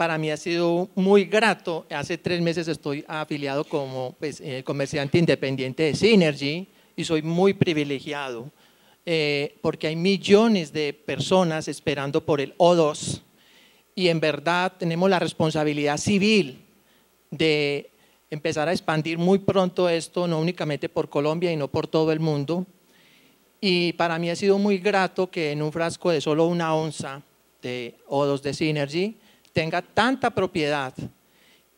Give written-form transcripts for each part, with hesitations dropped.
para mí ha sido muy grato. Hace 3 meses estoy afiliado como comerciante independiente de Synergy y soy muy privilegiado porque hay millones de personas esperando por el O2 y en verdad tenemos la responsabilidad civil de empezar a expandir muy pronto esto, no únicamente por Colombia y no por todo el mundo. Y para mí ha sido muy grato que en un frasco de solo 1 onza de O2 de Synergy tenga tanta propiedad.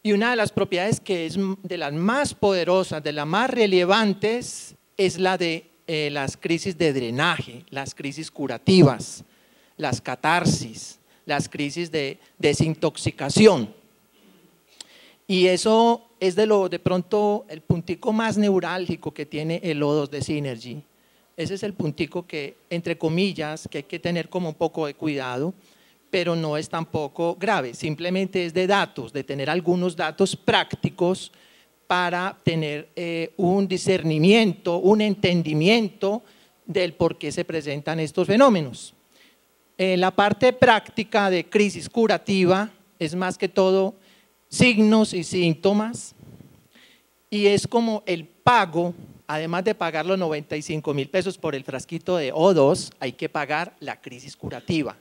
Y una de las propiedades que es de las más poderosas, de las más relevantes, es la de las crisis de drenaje, las crisis curativas, las catarsis, las crisis de desintoxicación. Y eso es de pronto el puntico más neurálgico que tiene el O2 de Synergy. Ese es el puntico que, entre comillas, que hay que tener como un poco de cuidado, pero no es tampoco grave, simplemente es de datos, de tener algunos datos prácticos para tener un discernimiento, un entendimiento del por qué se presentan estos fenómenos. La parte práctica de crisis curativa es más que todo signos y síntomas y es como el pago. Además de pagar los 95.000 pesos por el frasquito de O2, hay que pagar la crisis curativa.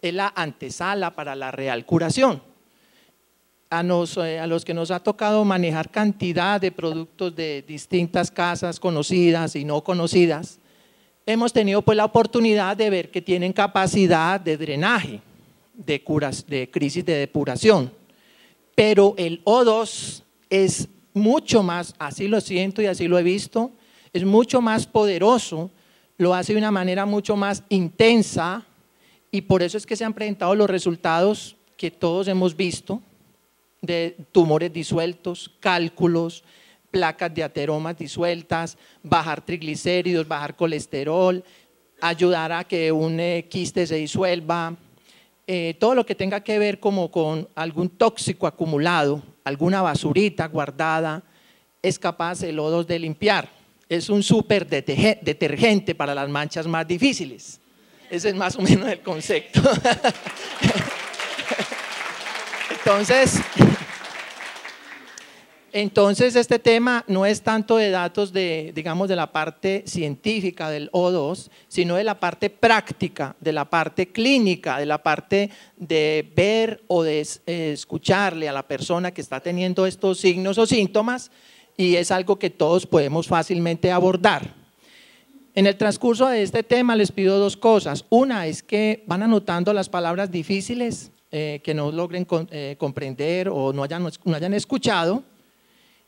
Es la antesala para la real curación. A los que nos ha tocado manejar cantidad de productos de distintas casas conocidas y no conocidas, hemos tenido pues la oportunidad de ver que tienen capacidad de drenaje, de crisis de depuración. Pero el O2 es mucho más, así lo siento y así lo he visto, es mucho más poderoso, lo hace de una manera mucho más intensa y por eso es que se han presentado los resultados que todos hemos visto de tumores disueltos, cálculos, placas de ateromas disueltas, bajar triglicéridos, bajar colesterol, ayudar a que un quiste se disuelva, todo lo que tenga que ver como con algún tóxico acumulado, alguna basurita guardada, es capaz el O2 de limpiar. Es un súper detergente para las manchas más difíciles. Ese es más o menos el concepto. Entonces este tema no es tanto de datos digamos, de la parte científica del O2, sino de la parte práctica, de la parte clínica, de la parte de ver o de escucharle a la persona que está teniendo estos signos o síntomas y es algo que todos podemos fácilmente abordar. En el transcurso de este tema les pido 2 cosas. Una es que van anotando las palabras difíciles que no logren comprender o no hayan escuchado.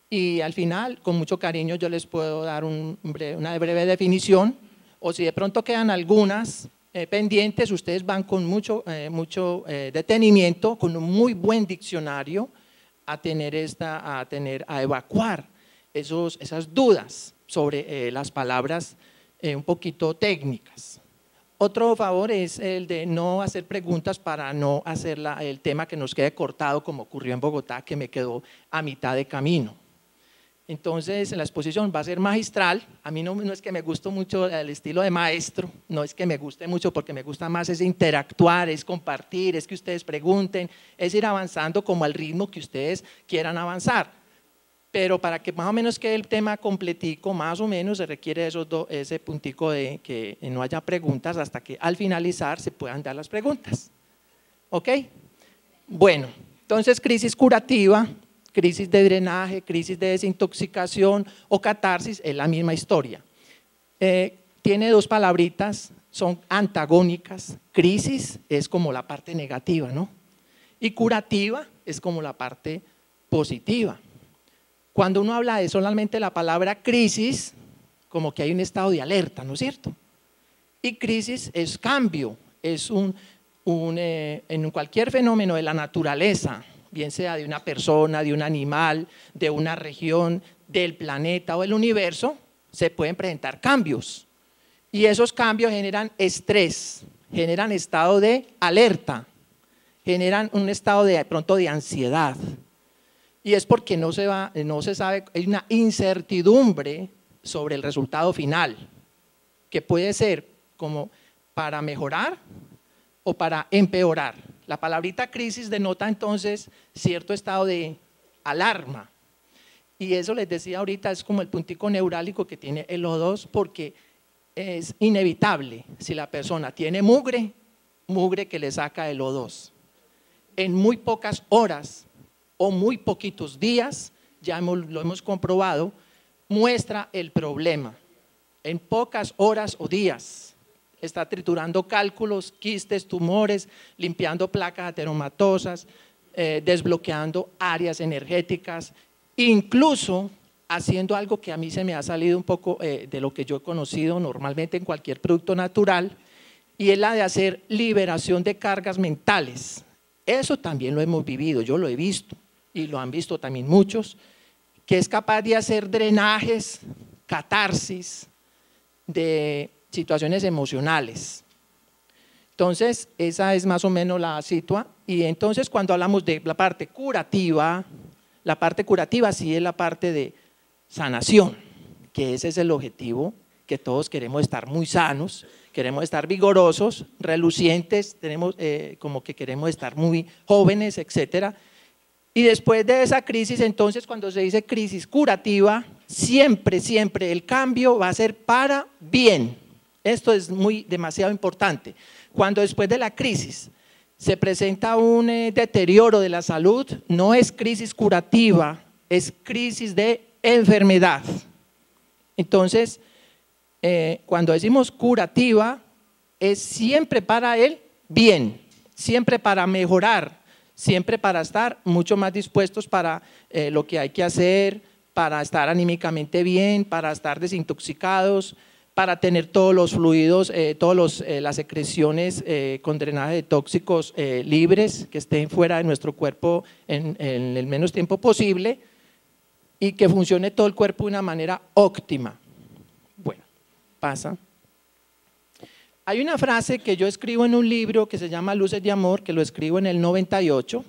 Y al final, con mucho cariño, yo les puedo dar una breve definición, o si de pronto quedan algunas pendientes, ustedes van con mucho detenimiento, con un muy buen diccionario, a evacuar esas dudas sobre las palabras un poquito técnicas. Otro favor es el de no hacer preguntas para no hacer el tema que nos quede cortado, como ocurrió en Bogotá, que me quedó a mitad de camino. Entonces, la exposición va a ser magistral. A mí no es que me guste mucho el estilo de maestro, no es que me guste mucho porque me gusta más es interactuar, es compartir, es que ustedes pregunten, es ir avanzando como al ritmo que ustedes quieran avanzar. Pero para que más o menos quede el tema completico, más o menos se requiere ese puntico de que no haya preguntas hasta que al finalizar se puedan dar las preguntas. ¿Ok? Bueno, entonces crisis curativa, crisis de drenaje, crisis de desintoxicación o catarsis es la misma historia. Tiene 2 palabritas, son antagónicas. Crisis es como la parte negativa, ¿no? Y curativa es como la parte positiva. Cuando uno habla de solamente la palabra crisis, como que hay un estado de alerta, ¿no es cierto? Y crisis es cambio, es en cualquier fenómeno de la naturaleza, bien sea de una persona, de un animal, de una región, del planeta o del universo, se pueden presentar cambios. Y esos cambios generan estrés, generan estado de alerta, generan un estado de pronto de ansiedad. Y es porque no se sabe, hay una incertidumbre sobre el resultado final, que puede ser como para mejorar o para empeorar. La palabrita crisis denota entonces cierto estado de alarma. Y eso les decía ahorita, es como el puntico neurálgico que tiene el O2, porque es inevitable. Si la persona tiene mugre, mugre que le saca el O2. En muy pocas horas o muy poquitos días, lo hemos comprobado, muestra el problema. En pocas horas o días está triturando cálculos, quistes, tumores, limpiando placas ateromatosas, desbloqueando áreas energéticas, incluso haciendo algo que a mí se me ha salido un poco de lo que yo he conocido normalmente en cualquier producto natural, y es la de hacer liberación de cargas mentales. Eso también lo hemos vivido, yo lo he visto y lo han visto también muchos, que es capaz de hacer drenajes, catarsis de situaciones emocionales. Entonces, esa es más o menos la situación. Y entonces, cuando hablamos de la parte curativa sí es la parte de sanación, que ese es el objetivo, que todos queremos estar muy sanos, queremos estar vigorosos, relucientes, como que queremos estar muy jóvenes, etcétera. Y después de esa crisis, entonces, cuando se dice crisis curativa, siempre el cambio va a ser para bien. Esto es demasiado importante. Cuando después de la crisis se presenta un deterioro de la salud, no es crisis curativa, es crisis de enfermedad. Entonces, cuando decimos curativa, es siempre para el bien, siempre para mejorar, siempre para estar mucho más dispuestos para lo que hay que hacer, para estar anímicamente bien, para estar desintoxicados, para tener todos los fluidos, las secreciones con drenaje de tóxicos libres, que estén fuera de nuestro cuerpo en el menos tiempo posible y que funcione todo el cuerpo de una manera óptima. Bueno, pasa. Hay una frase que yo escribo en un libro que se llama Luces de Amor, que lo escribo en el 98,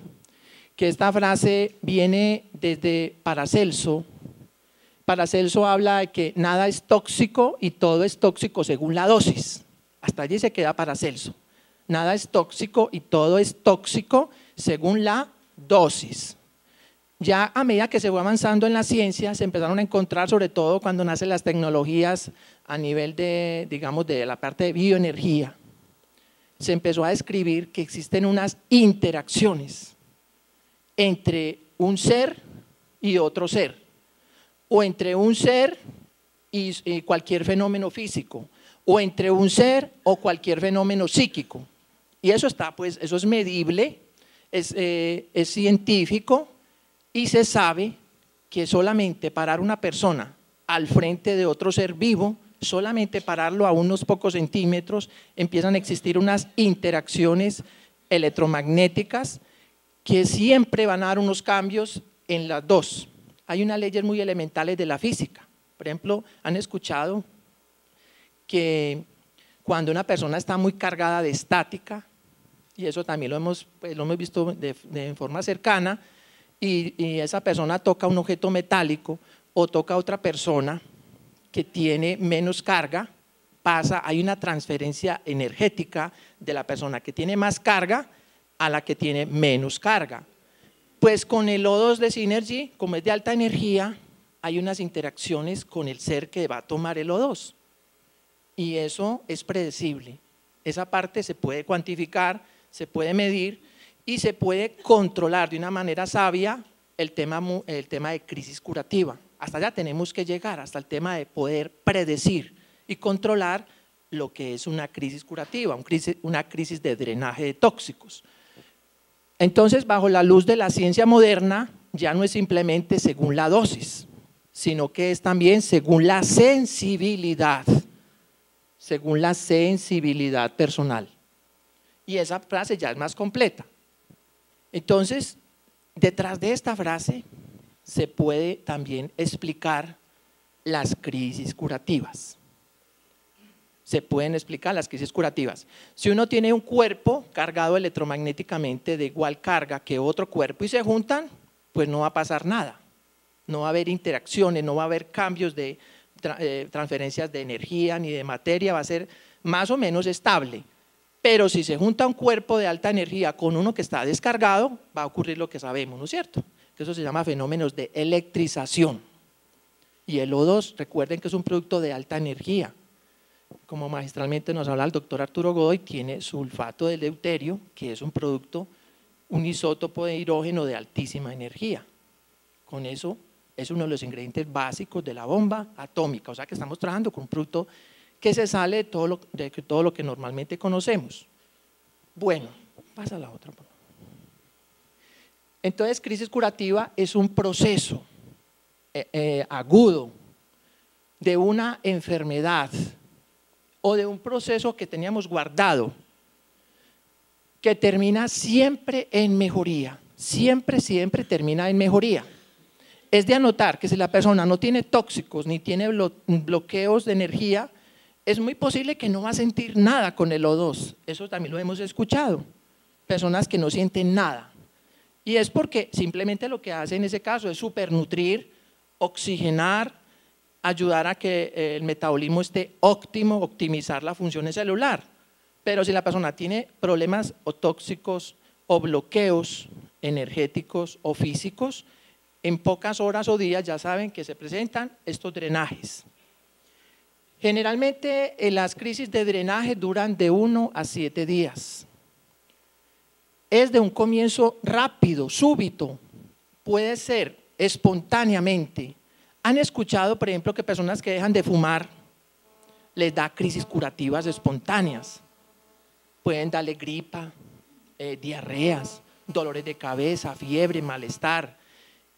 que esta frase viene desde Paracelso. Paracelso habla de que nada es tóxico y todo es tóxico según la dosis. Hasta allí se queda Paracelso. Nada es tóxico y todo es tóxico según la dosis. Ya a medida que se fue avanzando en la ciencia, se empezaron a encontrar, sobre todo cuando nacen las tecnologías a nivel de, digamos, de la parte de bioenergía, se empezó a describir que existen unas interacciones entre un ser y otro ser, o entre un ser y cualquier fenómeno físico, o entre un ser o cualquier fenómeno psíquico. Y eso está, pues, eso es medible, es científico, y se sabe que solamente parar una persona al frente de otro ser vivo, solamente pararlo a unos pocos centímetros, empiezan a existir unas interacciones electromagnéticas que siempre van a dar unos cambios en las dos. Hay unas leyes muy elementales de la física. Por ejemplo, han escuchado que cuando una persona está muy cargada de estática, y eso también lo hemos visto de forma cercana, y esa persona toca un objeto metálico o toca a otra persona que tiene menos carga, hay una transferencia energética de la persona que tiene más carga a la que tiene menos carga. Pues con el O2 de Synergy, como es de alta energía, hay unas interacciones con el ser que va a tomar el O2 y eso es predecible. Esa parte se puede cuantificar, se puede medir y se puede controlar de una manera sabia el tema de crisis curativa. Hasta allá tenemos que llegar, hasta el tema de poder predecir y controlar lo que es una crisis curativa, una crisis de drenaje de tóxicos. Entonces, bajo la luz de la ciencia moderna, ya no es simplemente según la dosis, sino que es también según la sensibilidad personal. Y esa frase ya es más completa. Entonces, detrás de esta frase se puede también explicar las crisis curativas. Se pueden explicar las crisis curativas. Si uno tiene un cuerpo cargado electromagnéticamente de igual carga que otro cuerpo y se juntan, pues no va a pasar nada. No va a haber interacciones, no va a haber cambios de transferencias de energía ni de materia, va a ser más o menos estable. Pero si se junta un cuerpo de alta energía con uno que está descargado, va a ocurrir lo que sabemos, ¿no es cierto? Que eso se llama fenómenos de electrización. Y el O2, recuerden que es un producto de alta energía. Como magistralmente nos habla el doctor Arturo Godoy, tiene sulfato de deuterio, que es un producto, un isótopo de hidrógeno de altísima energía. Con eso es uno de los ingredientes básicos de la bomba atómica, o sea que estamos trabajando con un producto que se sale de todo lo que normalmente conocemos. Bueno, pasa la otra. Entonces, crisis curativa es un proceso agudo de una enfermedad o de un proceso que teníamos guardado, que termina siempre en mejoría, siempre termina en mejoría. Es de anotar que si la persona no tiene tóxicos ni tiene bloqueos de energía, es muy posible que no va a sentir nada con el O2, eso también lo hemos escuchado, personas que no sienten nada. Y es porque simplemente lo que hace en ese caso es supernutrir, oxigenar, ayudar a que el metabolismo esté óptimo, optimizar la función celular. Pero si la persona tiene problemas o tóxicos o bloqueos energéticos o físicos, en pocas horas o días ya saben que se presentan estos drenajes. Generalmente las crisis de drenaje duran de 1 a 7 días. Es de un comienzo rápido, súbito, puede ser espontáneamente. ¿Han escuchado, por ejemplo, que personas que dejan de fumar les da crisis curativas espontáneas? Pueden darle gripa, diarreas, dolores de cabeza, fiebre, malestar.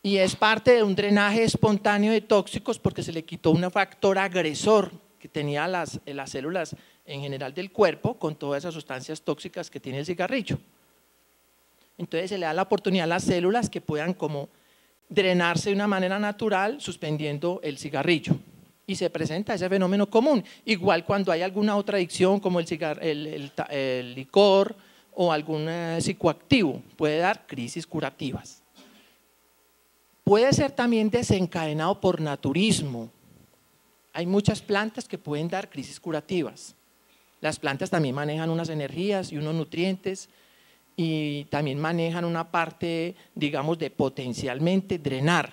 Y es parte de un drenaje espontáneo de tóxicos porque se le quitó un factor agresor que tenía las células en general del cuerpo con todas esas sustancias tóxicas que tiene el cigarrillo. Entonces se le da la oportunidad a las células que puedan como drenarse de una manera natural suspendiendo el cigarrillo. Y se presenta ese fenómeno común. Igual cuando hay alguna otra adicción como el licor o algún psicoactivo, puede dar crisis curativas. Puede ser también desencadenado por naturismo. Hay muchas plantas que pueden dar crisis curativas. Las plantas también manejan unas energías y unos nutrientes y también manejan una parte, digamos, de potencialmente drenar.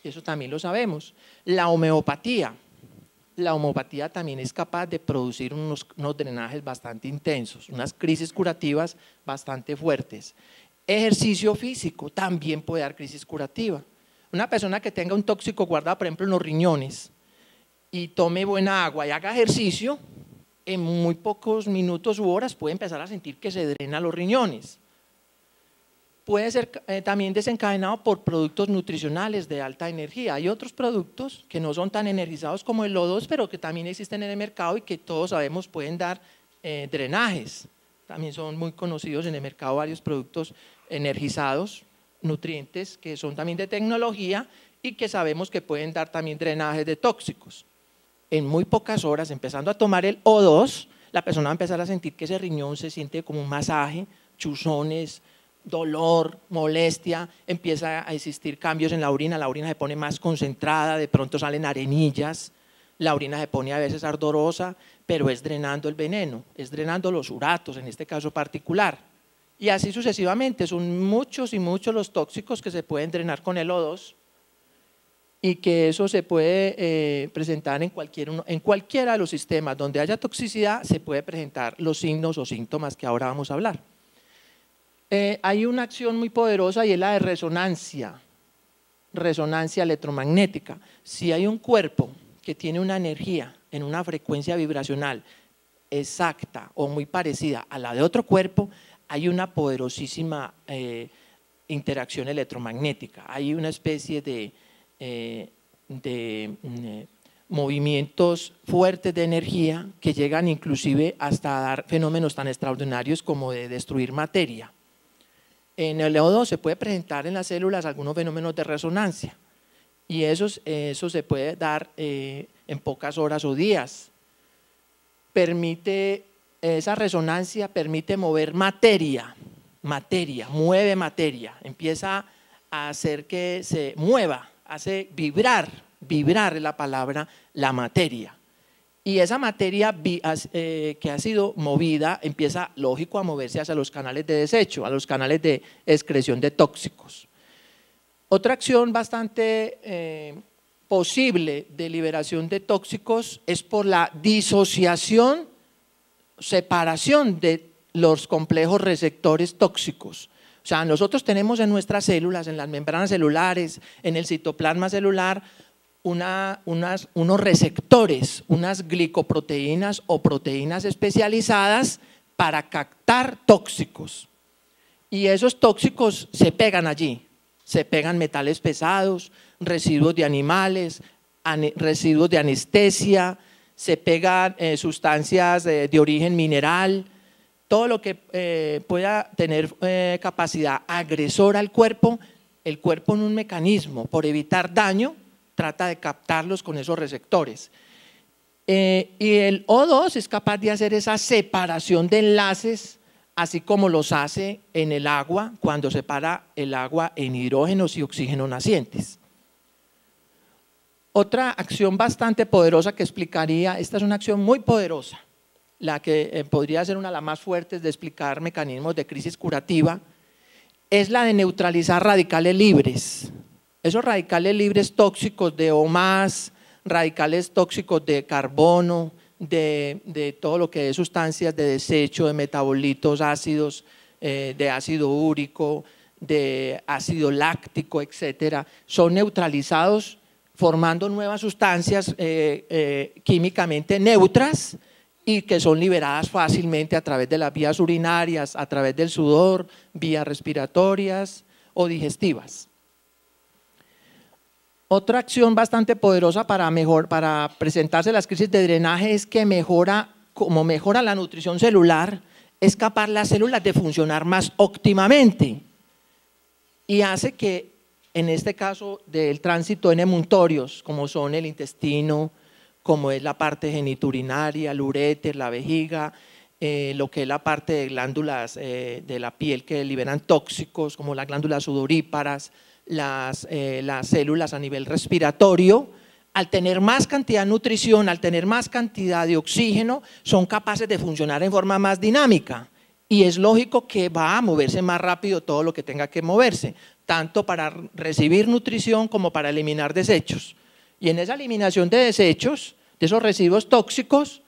Eso también lo sabemos. La homeopatía también es capaz de producir unos drenajes bastante intensos, unas crisis curativas bastante fuertes. Ejercicio físico también puede dar crisis curativa. Una persona que tenga un tóxico guardado, por ejemplo, en los riñones y tome buena agua y haga ejercicio, en muy pocos minutos u horas puede empezar a sentir que se drena los riñones. Puede ser también desencadenado por productos nutricionales de alta energía. Hay otros productos que no son tan energizados como el O2, pero que también existen en el mercado y que todos sabemos pueden dar drenajes. También son muy conocidos en el mercado varios productos energizados, nutrientes que son también de tecnología y que sabemos que pueden dar también drenajes de tóxicos. En muy pocas horas, empezando a tomar el O2, la persona va a empezar a sentir que ese riñón se siente como un masaje, chuzones, dolor, molestia, empieza a existir cambios en la orina se pone más concentrada, de pronto salen arenillas, la orina se pone a veces ardorosa, pero es drenando el veneno, es drenando los uratos en este caso particular. Y así sucesivamente, son muchos y muchos los tóxicos que se pueden drenar con el O2 y que eso se puede presentar en cualquiera de los sistemas donde haya toxicidad, se puede presentar los signos o síntomas que ahora vamos a hablar. Hay una acción muy poderosa y es la de resonancia electromagnética. Si hay un cuerpo que tiene una energía en una frecuencia vibracional exacta o muy parecida a la de otro cuerpo, hay una poderosísima interacción electromagnética, hay una especie de movimientos fuertes de energía que llegan inclusive hasta dar fenómenos tan extraordinarios como de destruir materia. En el O2 se puede presentar en las células algunos fenómenos de resonancia y eso se puede dar en pocas horas o días. Esa resonancia permite mover materia, mueve materia, empieza a hacer que se mueva, hace vibrar es la palabra, la materia. Y esa materia que ha sido movida empieza, lógico, a moverse hacia los canales de desecho, a los canales de excreción de tóxicos. Otra acción bastante posible de liberación de tóxicos es por la disociación, separación de los complejos receptores tóxicos. O sea, nosotros tenemos en nuestras células, en las membranas celulares, en el citoplasma celular, unos receptores, unas glicoproteínas o proteínas especializadas para captar tóxicos. Y esos tóxicos se pegan allí, se pegan metales pesados, residuos de animales, residuos de anestesia, se pegan sustancias de origen mineral, todo lo que pueda tener capacidad agresora al cuerpo, el cuerpo en un mecanismo por evitar daño trata de captarlos con esos receptores. Y el O2 es capaz de hacer esa separación de enlaces, así como los hace en el agua cuando separa el agua en hidrógenos y oxígenos nacientes. Otra acción bastante poderosa que explicaría, esta es una acción muy poderosa, la que podría ser una de las más fuertes de explicar mecanismos de crisis curativa, es la de neutralizar radicales libres. Esos radicales libres tóxicos de O+, radicales tóxicos de carbono, de todo lo que es sustancias de desecho, de metabolitos ácidos, de ácido úrico, de ácido láctico, etcétera, son neutralizados formando nuevas sustancias químicamente neutras y que son liberadas fácilmente a través de las vías urinarias, a través del sudor, vías respiratorias o digestivas. Otra acción bastante poderosa para presentarse las crisis de drenaje es que como mejora la nutrición celular, es capaz las células de funcionar más óptimamente y hace que, en este caso del tránsito en emuntorios, como son el intestino, como es la parte geniturinaria, el uréter, la vejiga, lo que es la parte de glándulas de la piel que liberan tóxicos, como las glándulas sudoríparas, las células a nivel respiratorio, al tener más cantidad de nutrición, al tener más cantidad de oxígeno, son capaces de funcionar en forma más dinámica. Y es lógico que va a moverse más rápido todo lo que tenga que moverse, tanto para recibir nutrición como para eliminar desechos. Y en esa eliminación de desechos, de esos residuos tóxicos,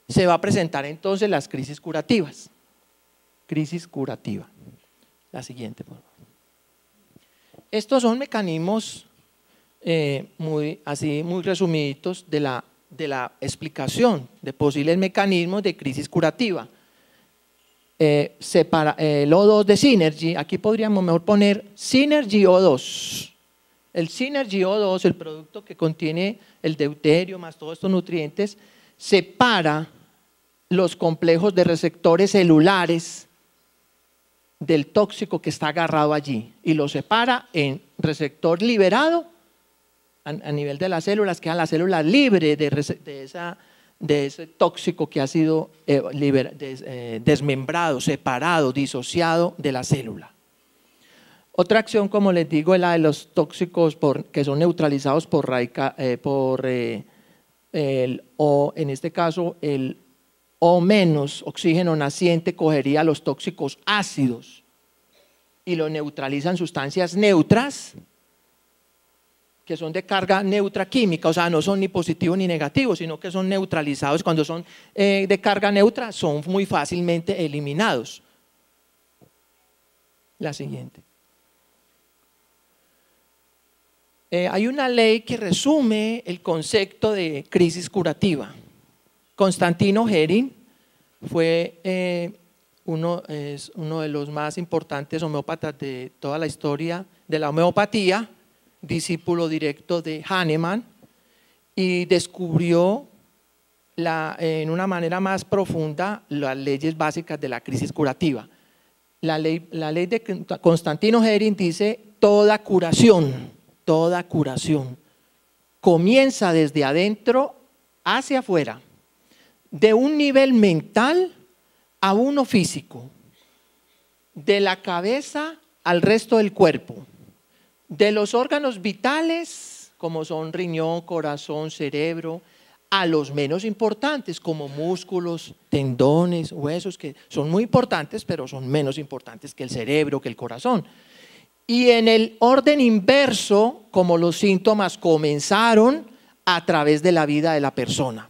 se va a presentar entonces las crisis curativas. Crisis curativa. La siguiente, por favor. Estos son mecanismos muy resumiditos de la explicación de posibles mecanismos de crisis curativa. El O2 de Synergy, aquí podríamos mejor poner Synergy O2. El Synergy O2, el producto que contiene el deuterio más todos estos nutrientes, separa los complejos de receptores celulares del tóxico que está agarrado allí y lo separa en receptor liberado a nivel de las células, queda la célula libre de ese tóxico que ha sido desmembrado, separado, disociado de la célula. Otra acción, como les digo, es la de los tóxicos que son neutralizados por el O, en este caso el O-, oxígeno naciente, cogería los tóxicos ácidos y los neutraliza en sustancias neutras que son de carga neutra química, o sea, no son ni positivos ni negativos, sino que son neutralizados. Cuando son de carga neutra, son muy fácilmente eliminados. La siguiente. Hay una ley que resume el concepto de crisis curativa. Constantino Herin fue uno de los más importantes homeópatas de toda la historia de la homeopatía, discípulo directo de Hahnemann, y descubrió en una manera más profunda las leyes básicas de la crisis curativa. La ley de Constantino Herin dice: toda curación comienza desde adentro hacia afuera, de un nivel mental a uno físico, de la cabeza al resto del cuerpo, de los órganos vitales como son riñón, corazón, cerebro, a los menos importantes, como músculos, tendones, huesos, que son muy importantes, pero son menos importantes que el cerebro, que el corazón. Y en el orden inverso, como los síntomas comenzaron a través de la vida de la persona.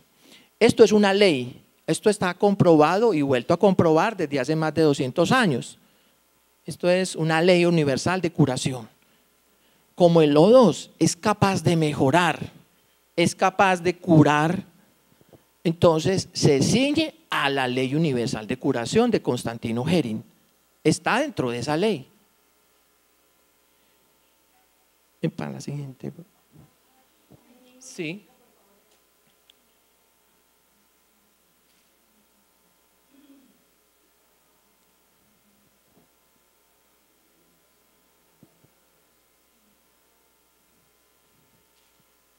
Esto es una ley, esto está comprobado y vuelto a comprobar desde hace más de 200 años. Esto es una ley universal de curación. Como el O2 es capaz de mejorar, es capaz de curar, entonces se ciñe a la ley universal de curación de Constantino Gerin. Está dentro de esa ley. Para la siguiente. Sí.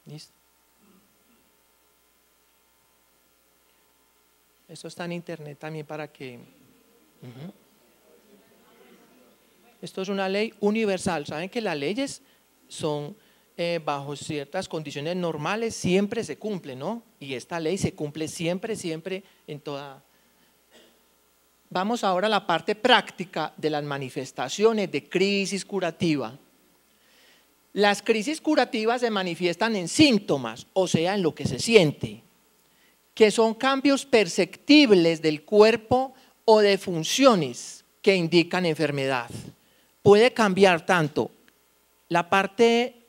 ¿Listo? Esto está en internet también para que… Esto es una ley universal. Saben que las leyes son bajo ciertas condiciones normales, siempre se cumplen, ¿no? Y esta ley se cumple siempre, siempre en toda… Vamos ahora a la parte práctica de las manifestaciones de crisis curativa. Las crisis curativas se manifiestan en síntomas, o sea, en lo que se siente, que son cambios perceptibles del cuerpo o de funciones que indican enfermedad. Puede cambiar tanto la parte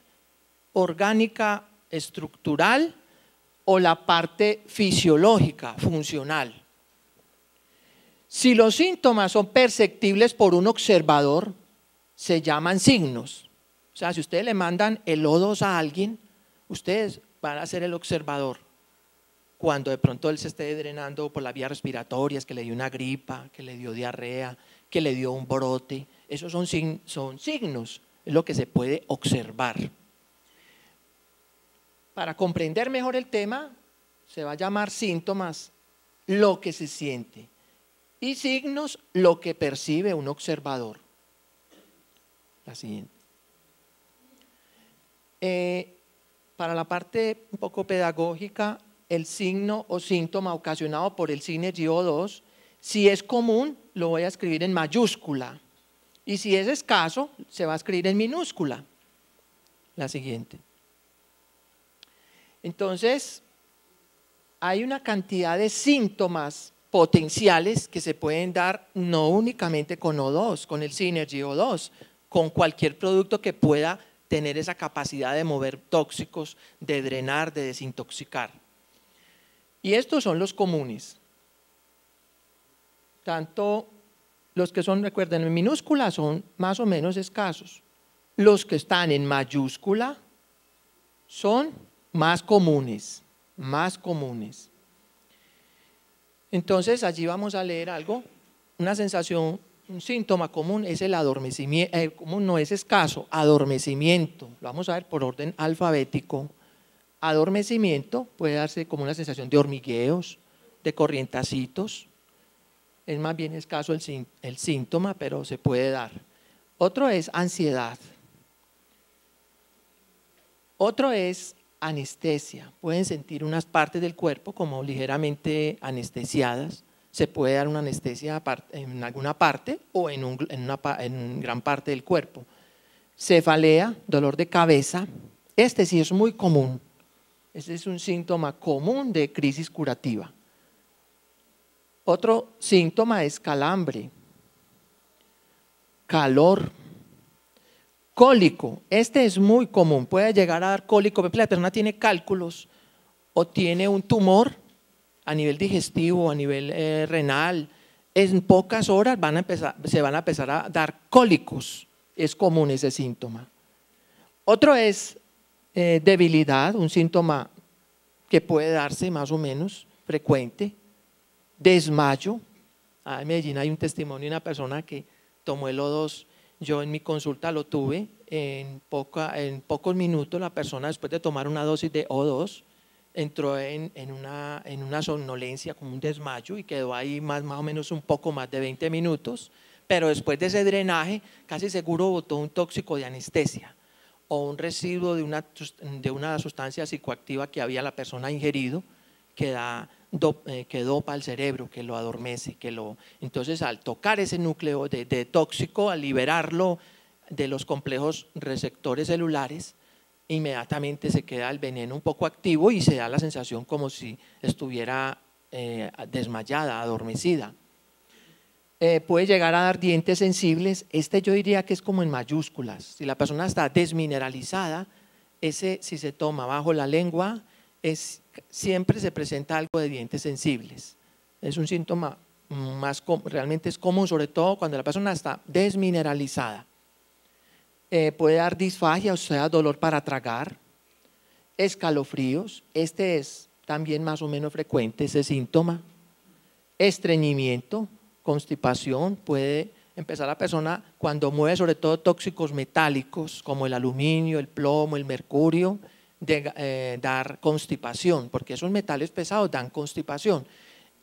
orgánica estructural o la parte fisiológica, funcional. Si los síntomas son perceptibles por un observador, se llaman signos. O sea, si ustedes le mandan el O2 a alguien, ustedes van a ser el observador. Cuando de pronto él se esté drenando por las vías respiratorias, que le dio una gripa, que le dio diarrea, que le dio un brote, esos son signos, es lo que se puede observar. Para comprender mejor el tema, se va a llamar síntomas lo que se siente y signos lo que percibe un observador. La siguiente. Para la parte un poco pedagógica, el signo o síntoma ocasionado por el Synergy O2, si es común, lo voy a escribir en mayúscula, y si es escaso, se va a escribir en minúscula. La siguiente. Entonces, hay una cantidad de síntomas potenciales que se pueden dar no únicamente con O2, con el Synergy O2, con cualquier producto que pueda tener esa capacidad de mover tóxicos, de drenar, de desintoxicar. Y estos son los comunes. Tanto los que son, recuerden, en minúscula son más o menos escasos. Los que están en mayúscula son más comunes, más comunes. Entonces allí vamos a leer algo, una sensación, un síntoma común es el adormecimiento, común no es escaso, adormecimiento, lo vamos a ver por orden alfabético. Adormecimiento puede darse como una sensación de hormigueos, de corrientacitos, es más bien escaso el síntoma, pero se puede dar. Otro es ansiedad. Otro es anestesia, pueden sentir unas partes del cuerpo como ligeramente anestesiadas, se puede dar una anestesia en alguna parte o en gran parte del cuerpo. Cefalea, dolor de cabeza, este sí es muy común, este es un síntoma común de crisis curativa. Otro síntoma es calambre, calor, cólico, este es muy común, puede llegar a dar cólico, la persona tiene cálculos o tiene un tumor a nivel digestivo, a nivel renal, en pocas horas se van a empezar a dar cólicos, es común ese síntoma. Otro es debilidad, un síntoma que puede darse más o menos frecuente, desmayo. En Medellín hay un testimonio de una persona que tomó el O2, yo en mi consulta lo tuve, en pocos minutos la persona después de tomar una dosis de O2 entró en una somnolencia, como un desmayo y quedó ahí más o menos un poco más de 20 minutos, pero después de ese drenaje casi seguro botó un tóxico de anestesia o un residuo de una sustancia psicoactiva que había la persona ingerido que dopa al cerebro, que lo adormece, entonces al tocar ese núcleo de tóxico, al liberarlo de los complejos receptores celulares, inmediatamente se queda el veneno un poco activo y se da la sensación como si estuviera desmayada, adormecida. Puede llegar a dar dientes sensibles, yo diría que es como en mayúsculas, si la persona está desmineralizada, si se toma bajo la lengua, siempre se presenta algo de dientes sensibles, es un síntoma realmente es común, sobre todo cuando la persona está desmineralizada. Puede dar disfagia, o sea, dolor para tragar, escalofríos, es también más o menos frecuente ese síntoma, estreñimiento, constipación, puede empezar la persona cuando mueve sobre todo tóxicos metálicos como el aluminio, el plomo, el mercurio, dar constipación, porque esos metales pesados dan constipación.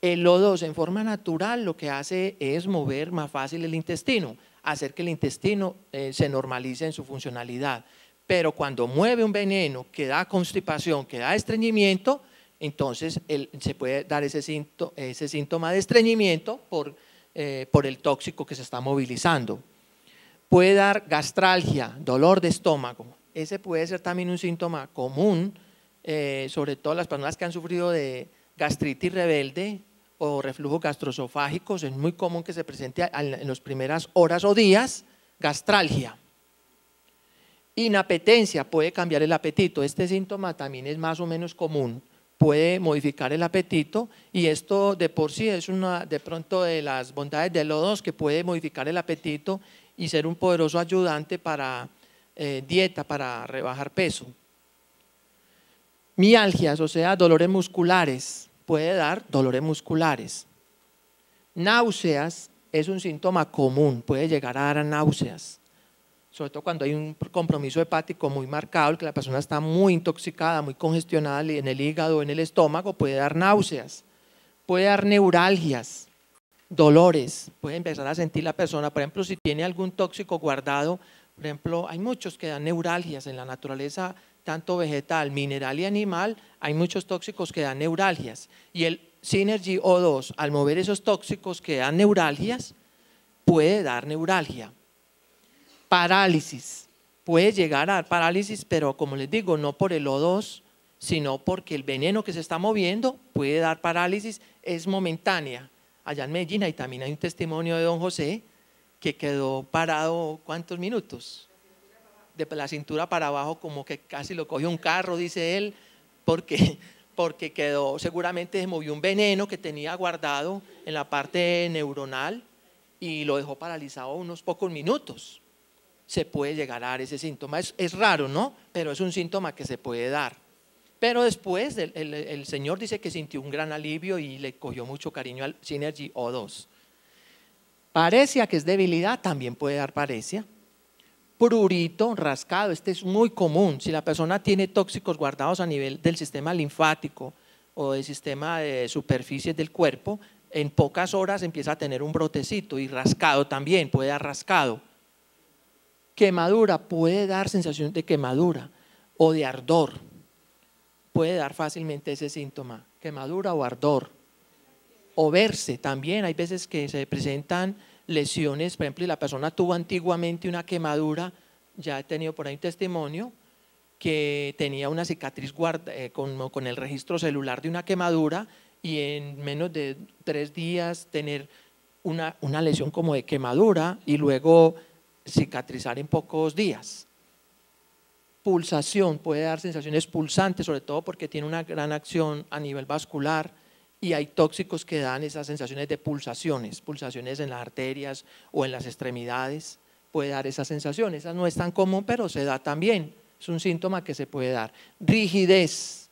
El O2 en forma natural lo que hace es mover más fácil el intestino, hacer que el intestino se normalice en su funcionalidad, pero cuando mueve un veneno que da constipación, que da estreñimiento, entonces se puede dar ese síntoma de estreñimiento por el tóxico que se está movilizando. Puede dar gastralgia, dolor de estómago, ese puede ser también un síntoma común, sobre todo las personas que han sufrido de gastritis rebelde o reflujo gastroesofágico, es muy común que se presente en las primeras horas o días, gastralgia. Inapetencia, puede cambiar el apetito, este síntoma también es más o menos común, puede modificar el apetito y esto de por sí es de pronto de las bondades del O2 que puede modificar el apetito y ser un poderoso ayudante para dieta, para rebajar peso. Mialgias, o sea, dolores musculares, puede dar dolores musculares. Náuseas es un síntoma común, puede llegar a dar náuseas, sobre todo cuando hay un compromiso hepático muy marcado, que la persona está muy intoxicada, muy congestionada en el hígado o en el estómago, puede dar náuseas, puede dar neuralgias, dolores, puede empezar a sentir la persona, por ejemplo, si tiene algún tóxico guardado, por ejemplo, hay muchos que dan neuralgias en la naturaleza, tanto vegetal, mineral y animal, hay muchos tóxicos que dan neuralgias y el Synergy O2, al mover esos tóxicos que dan neuralgias, puede dar neuralgia. Parálisis, puede llegar a dar parálisis, pero como les digo, no por el O2, sino porque el veneno que se está moviendo puede dar parálisis, es momentánea. Allá en Medellín también hay un testimonio de don José que quedó parado, ¿cuántos minutos? De la cintura para abajo, como que casi lo cogió un carro, dice él, porque quedó, seguramente se movió un veneno que tenía guardado en la parte neuronal y lo dejó paralizado unos pocos minutos. Se puede llegar a dar ese síntoma, es raro, ¿no? Pero es un síntoma que se puede dar. Pero después el señor dice que sintió un gran alivio y le cogió mucho cariño al Synergy O2. Paresia, que es debilidad, también puede dar paresia. Prurito, rascado, este es muy común. Si la persona tiene tóxicos guardados a nivel del sistema linfático o del sistema de superficies del cuerpo, en pocas horas empieza a tener un brotecito y rascado también, puede dar rascado. Quemadura, puede dar sensación de quemadura o de ardor, puede dar fácilmente ese síntoma, quemadura o ardor. O verse también, hay veces que se presentan lesiones, por ejemplo, y la persona tuvo antiguamente una quemadura, ya he tenido por ahí un testimonio, que tenía una cicatriz con el registro celular de una quemadura y en menos de 3 días tener una lesión como de quemadura y luego cicatrizar en pocos días. Pulsación, puede dar sensaciones pulsantes, sobre todo porque tiene una gran acción a nivel vascular y hay tóxicos que dan esas sensaciones de pulsaciones en las arterias o en las extremidades, puede dar esas sensaciones, esa no es tan común pero se da también, es un síntoma que se puede dar. Rigidez,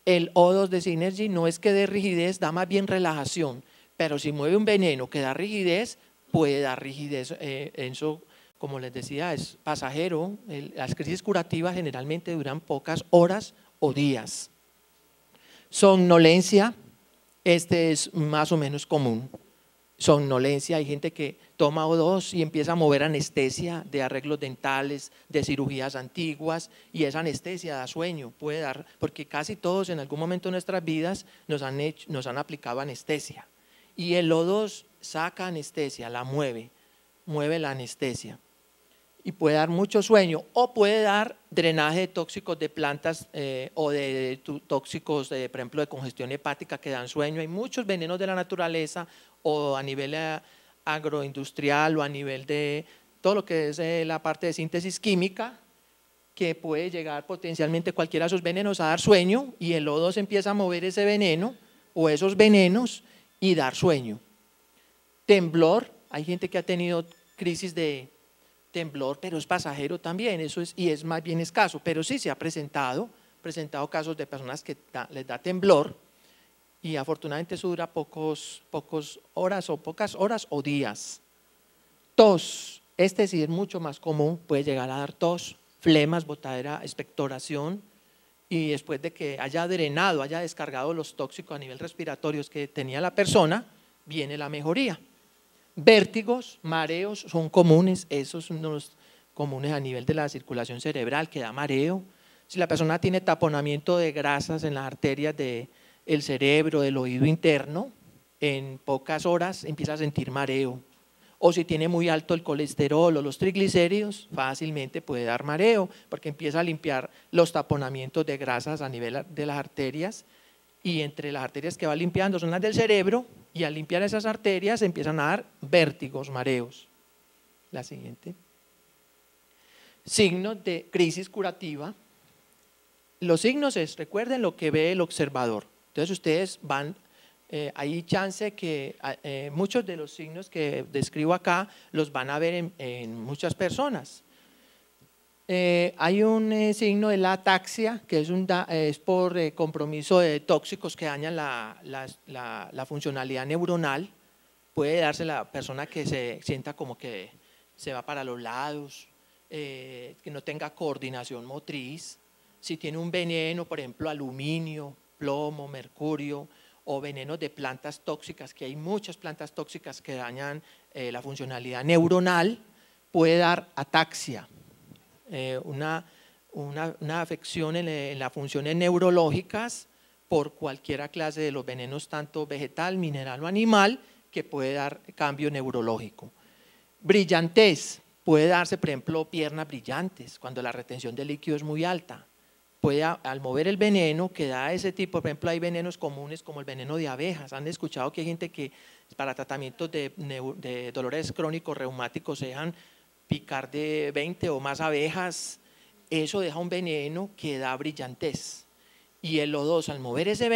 el O2 de Synergy no es que dé rigidez, da más bien relajación, pero si mueve un veneno que da rigidez, puede dar rigidez, eso como les decía es pasajero, las crisis curativas generalmente duran pocas horas o días. Somnolencia, este es más o menos común, somnolencia, hay gente que toma O2 y empieza a mover anestesia de arreglos dentales, de cirugías antiguas, y esa anestesia da sueño, puede dar, porque casi todos en algún momento de nuestras vidas nos han aplicado anestesia, y el O2 saca anestesia, la mueve la anestesia, y puede dar mucho sueño, o puede dar drenaje de tóxicos de plantas o de tóxicos, por ejemplo, de congestión hepática que dan sueño. Hay muchos venenos de la naturaleza o a nivel agroindustrial o a nivel de todo lo que es la parte de síntesis química, que puede llegar potencialmente cualquiera de esos venenos a dar sueño, y el O2 empieza a mover ese veneno o esos venenos y dar sueño. Temblor, hay gente que ha tenido crisis de temblor, pero es pasajero también, y es más bien escaso, pero sí se ha presentado casos de personas que les da temblor, y afortunadamente eso dura pocas horas o días. Tos, este sí es mucho más común, puede llegar a dar tos, flemas, botadera, expectoración, y después de que haya drenado, haya descargado los tóxicos a nivel respiratorio que tenía la persona, viene la mejoría. Vértigos, mareos son comunes, esos son los comunes a nivel de la circulación cerebral, que da mareo. Si la persona tiene taponamiento de grasas en las arterias del cerebro, del oído interno, en pocas horas empieza a sentir mareo. O si tiene muy alto el colesterol o los triglicéridos, fácilmente puede dar mareo, porque empieza a limpiar los taponamientos de grasas a nivel de las arterias, y entre las arterias que va limpiando son las del cerebro, y al limpiar esas arterias empiezan a dar vértigos, mareos. La siguiente. Signos de crisis curativa. Los signos recuerden lo que ve el observador. Entonces ustedes van, hay chance que muchos de los signos que describo acá los van a ver en muchas personas. Hay un signo de la ataxia, que es por compromiso de tóxicos que dañan la funcionalidad neuronal. Puede darse la persona que se sienta como que se va para los lados, que no tenga coordinación motriz. Si tiene un veneno, por ejemplo, aluminio, plomo, mercurio, o venenos de plantas tóxicas, que hay muchas plantas tóxicas que dañan la funcionalidad neuronal, puede dar ataxia. Una afección en las funciones neurológicas por cualquiera clase de los venenos, tanto vegetal, mineral o animal, que puede dar cambio neurológico. Brillantez, puede darse, por ejemplo, piernas brillantes cuando la retención de líquido es muy alta. Puede, al mover el veneno que da ese tipo, por ejemplo, hay venenos comunes como el veneno de abejas. Han escuchado que hay gente que para tratamientos de dolores crónicos reumáticos se dejan picar de 20 o más abejas. Eso deja un veneno que da brillantez, y el O2 al mover ese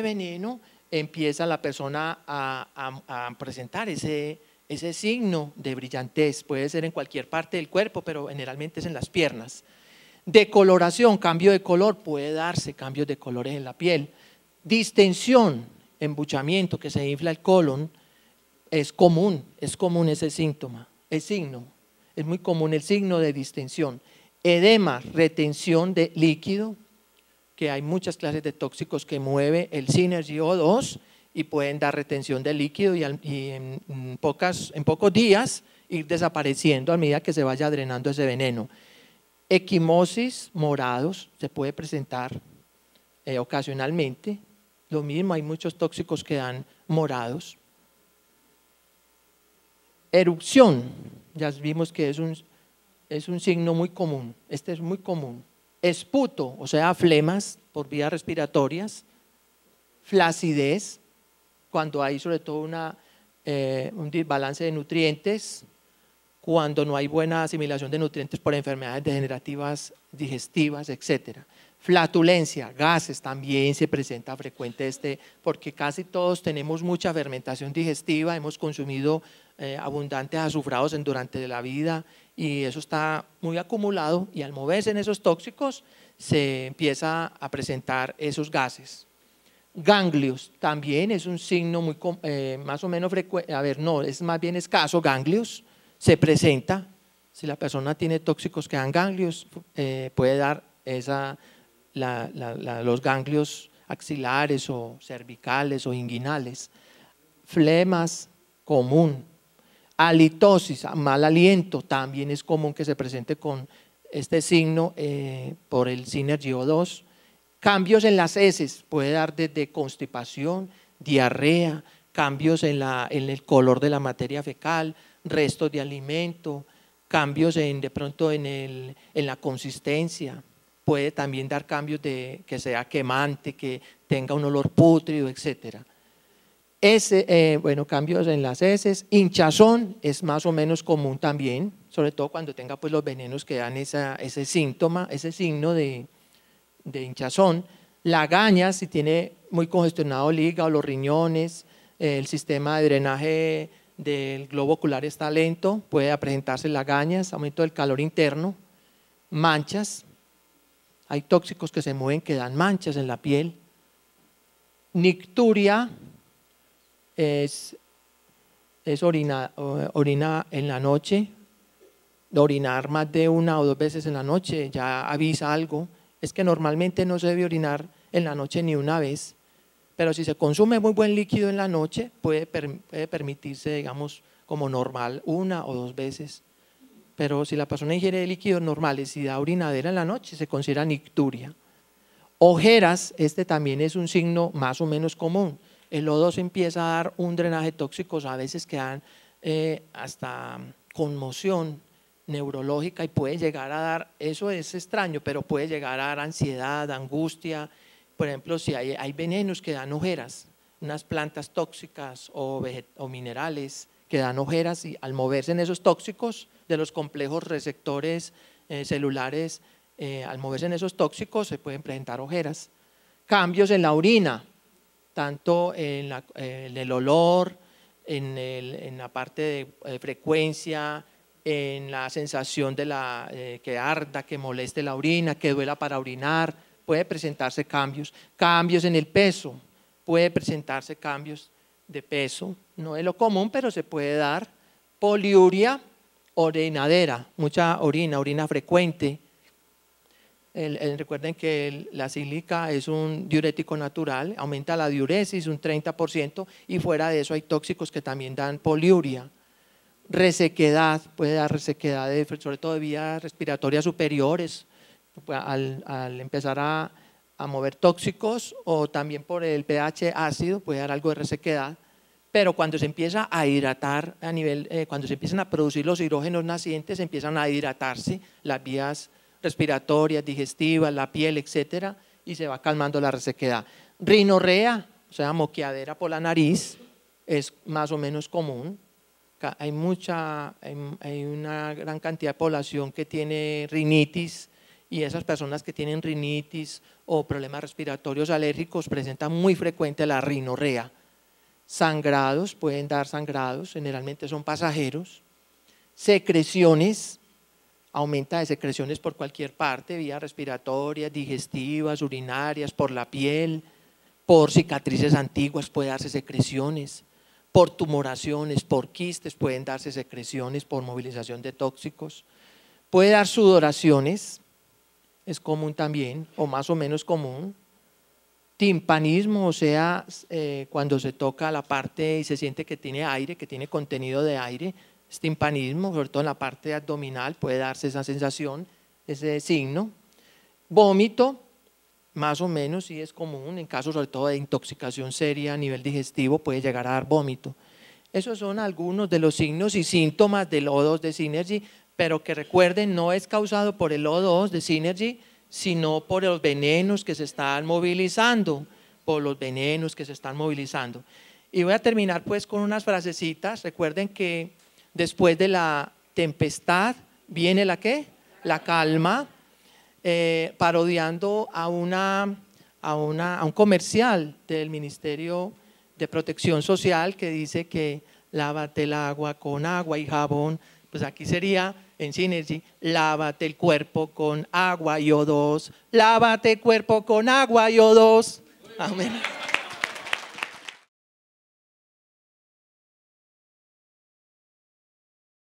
veneno empieza la persona a presentar ese signo de brillantez. Puede ser en cualquier parte del cuerpo, pero generalmente es en las piernas. Decoloración, cambio de color, puede darse cambios de colores en la piel. Distensión, embuchamiento, que se infla el colon. Es común ese síntoma, signo, es muy común el signo de distensión. Edema, retención de líquido, que hay muchas clases de tóxicos que mueve el Synergy O2 y pueden dar retención de líquido, y en pocos días ir desapareciendo a medida que se vaya drenando ese veneno. Equimosis, morados, se puede presentar ocasionalmente. Lo mismo, hay muchos tóxicos que dan morados. Erupción, ya vimos que es un signo muy común, este es muy común. Esputo, o sea, flemas por vías respiratorias. Flacidez, cuando hay sobre todo un desbalance de nutrientes, cuando no hay buena asimilación de nutrientes por enfermedades degenerativas, digestivas, etc. Flatulencia, gases, también se presenta frecuente porque casi todos tenemos mucha fermentación digestiva, hemos consumido abundantes azufrados durante la vida, y eso está muy acumulado, y al moverse en esos tóxicos se empieza a presentar esos gases. Ganglios, también es un signo muy más o menos frecuente, es más bien escaso. Ganglios se presenta, si la persona tiene tóxicos que dan ganglios, puede dar los ganglios axilares o cervicales o inguinales. flemas, común. Halitosis, mal aliento, también es común que se presente con este signo por el Synergy O2. Cambios en las heces, puede dar desde constipación, diarrea, cambios en el color de la materia fecal, restos de alimento, cambios de pronto en la consistencia, puede también dar cambios de que sea quemante, que tenga un olor pútrido, etcétera. Bueno, cambios en las heces, hinchazón es más o menos común también, sobre todo cuando tenga pues los venenos que dan ese síntoma, ese signo de hinchazón. Lagañas, si tiene muy congestionado el hígado, los riñones, el sistema de drenaje del globo ocular está lento, puede presentarse lagañas, aumento del calor interno, manchas, hay tóxicos que se mueven que dan manchas en la piel. Nicturia es orina en la noche, orinar más de 1 o 2 veces en la noche ya avisa algo. Es que normalmente no se debe orinar en la noche ni una vez, pero si se consume muy buen líquido en la noche puede permitirse, digamos, como normal 1 o 2 veces. Pero si la persona ingiere líquidos normales y da orinadera en la noche, se considera nicturia. Ojeras, este también es un signo más o menos común. El O2 empieza a dar un drenaje tóxico, a veces que dan hasta conmoción neurológica y puede llegar a dar, eso es extraño, pero puede llegar a dar ansiedad, angustia. Por ejemplo, si hay venenos que dan ojeras, unas plantas tóxicas o minerales que dan ojeras, y al moverse en esos tóxicos de los complejos receptores celulares, al moverse en esos tóxicos se pueden presentar ojeras. Cambios en la orina, tanto en el olor, en la parte de frecuencia, en la sensación de que arda, que moleste la orina, que duela para orinar, puede presentarse cambios. Cambios en el peso, puede presentarse cambios de peso, no es lo común, pero se puede dar. Poliuria, orinadera, mucha orina frecuente. Recuerden que la sílica es un diurético natural, aumenta la diuresis un 30% y fuera de eso hay tóxicos que también dan poliuria. Resequedad, puede dar resequedad sobre todo de vías respiratorias superiores al empezar a mover tóxicos, o también por el pH ácido puede dar algo de resequedad. Pero cuando se empieza a hidratar cuando se empiezan a producir los hidrógenos nacientes, empiezan a hidratarse las vías respiratorias, digestivas, la piel, etcétera, y se va calmando la resequedad. Rinorrea, o sea, moqueadera por la nariz, es más o menos común. Hay una gran cantidad de población que tiene rinitis, y esas personas que tienen rinitis o problemas respiratorios alérgicos presentan muy frecuente la rinorrea. Sangrados, pueden dar sangrados, generalmente son pasajeros. Secreciones, aumenta de secreciones por cualquier parte, vías respiratorias, digestivas, urinarias, por la piel, por cicatrices antiguas puede darse secreciones, por tumoraciones, por quistes pueden darse secreciones por movilización de tóxicos. Puede dar sudoraciones, es común también, o más o menos común. Timpanismo, o sea, cuando se toca la parte y se siente que tiene aire, que tiene contenido de aire, es timpanismo, sobre todo en la parte abdominal puede darse esa sensación, ese signo. Vómito, más o menos sí es común, en casos sobre todo de intoxicación seria a nivel digestivo puede llegar a dar vómito. Esos son algunos de los signos y síntomas del O2 de Synergy, pero que recuerden, no es causado por el O2 de Synergy, sino por los venenos que se están movilizando, Y voy a terminar pues con unas frasecitas. Recuerden que después de la tempestad viene ¿la qué? La calma, parodiando a un comercial del Ministerio de Protección Social que dice que lávate el agua con agua y jabón. Pues aquí sería en Synergy, lávate el cuerpo con agua y O2, lávate el cuerpo con agua y O2. Amén.